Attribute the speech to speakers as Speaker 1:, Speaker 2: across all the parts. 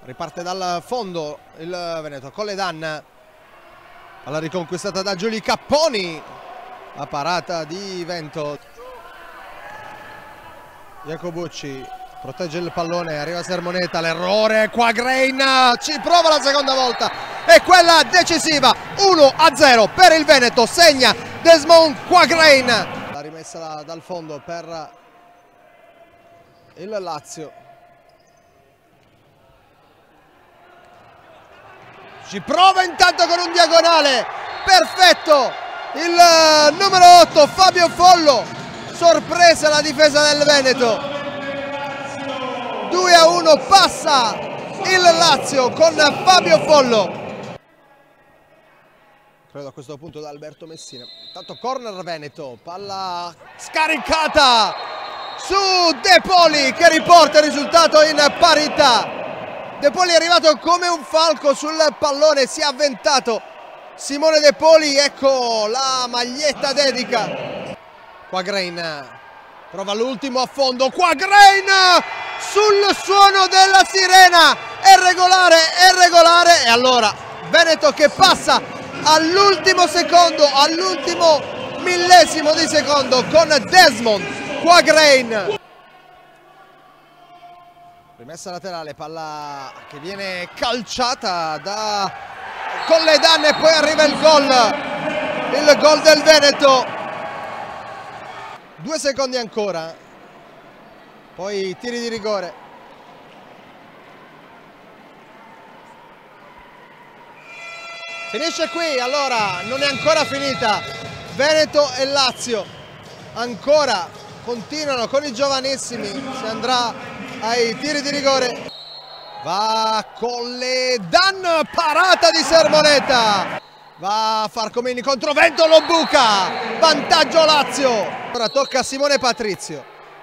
Speaker 1: Riparte dal fondo il Veneto. Colledan, palla riconquistata da Giuli Capponi. La parata di Vento. Jacobucci protegge il pallone, arriva Sermoneta, l'errore, Quagrain ci prova la seconda volta e quella decisiva. 1-0 per il Veneto, segna Desmond Quagrain. La rimessa dal fondo per il Lazio. Ci prova intanto con un diagonale perfetto il numero 8 Fabio Follo. Sorpresa la difesa del Veneto. 2-1 passa il Lazio con Fabio Follo. Credo a questo punto da Alberto Messina. Intanto corner Veneto, palla scaricata su De Poli che riporta il risultato in parità. De Poli è arrivato come un falco sul pallone, si è avventato Simone De Poli, ecco la maglietta dedica. Quagrain prova l'ultimo a fondo, Quagrain sul suono della sirena, è regolare e allora Veneto che passa all'ultimo secondo, all'ultimo millesimo di secondo con Desmond Quagrain. Rimessa laterale, palla che viene calciata da Colledan e poi arriva il gol del Veneto. 2 secondi ancora, poi tiri di rigore. Finisce qui, allora non è ancora finita. Veneto e Lazio ancora continuano con i giovanissimi, si andrà ai tiri di rigore. Va Colledan, parata di Sermoneta. Va Farcomini contro Vento, lo buca, vantaggio Lazio. Ora tocca a Simone Patrizio,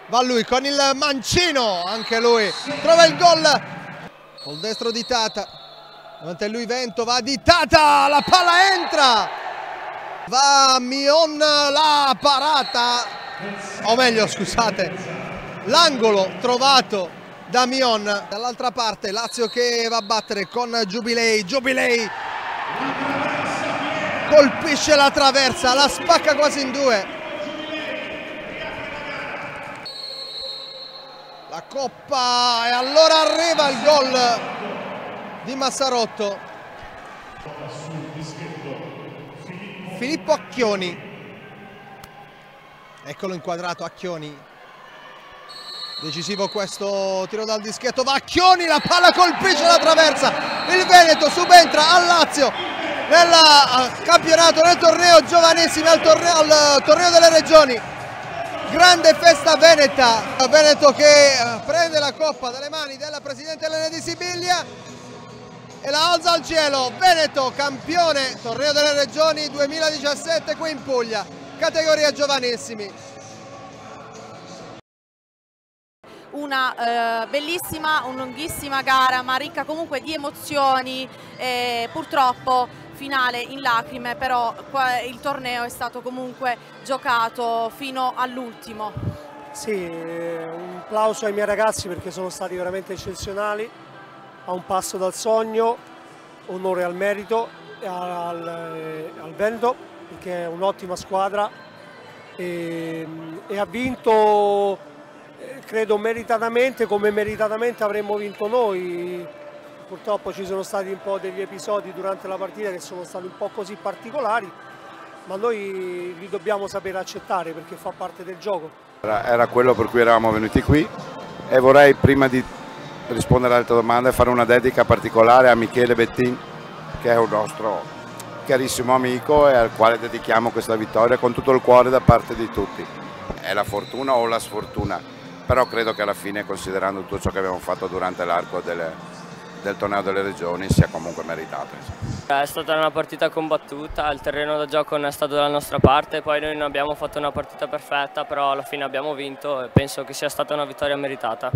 Speaker 1: va lui con il mancino, anche lui trova il gol col destro di Tata, davanti a lui Vento, va di Tata, la palla entra, va Mion, la parata, o meglio scusate, l'angolo trovato da Mion. Dall'altra parte Lazio che va a battere con Giubilei, colpisce la traversa, la spacca quasi in due. La coppa e allora arriva il gol di Massarotto. Filippo Acchioni. Eccolo inquadrato Acchioni. Decisivo questo tiro dal dischetto, va Acchioni, la palla colpisce la traversa. Il Veneto subentra al Lazio nel campionato, nel torneo giovanissimi, al torneo delle regioni. Grande festa veneta, Veneto che prende la coppa dalle mani della presidente Elena Di Sibilia e la alza al cielo. Veneto campione torneo delle regioni 2017 qui in Puglia, categoria giovanissimi.
Speaker 2: Una bellissima, una lunghissima gara, ma ricca comunque di emozioni, purtroppo finale in lacrime, però il torneo è stato comunque giocato fino all'ultimo.
Speaker 3: Sì, un applauso ai miei ragazzi perché sono stati veramente eccezionali, a un passo dal sogno, onore al merito e al Veneto perché è un'ottima squadra e ha vinto credo meritatamente, come meritatamente avremmo vinto noi. Purtroppo ci sono stati un po' degli episodi durante la partita che sono stati un po' così particolari, ma noi li dobbiamo sapere accettare perché fa parte del gioco.
Speaker 4: Era quello per cui eravamo venuti qui e vorrei, prima di rispondere alle tue domande, fare una dedica particolare a Michele Bettin, che è un nostro carissimo amico e al quale dedichiamo questa vittoria con tutto il cuore da parte di tutti. È la fortuna o la sfortuna, però credo che alla fine, considerando tutto ciò che abbiamo fatto durante l'arco del torneo delle regioni, sia comunque meritato.
Speaker 5: È stata una partita combattuta, il terreno da gioco non è stato dalla nostra parte, poi noi non abbiamo fatto una partita perfetta, però alla fine abbiamo vinto e penso che sia stata una vittoria meritata.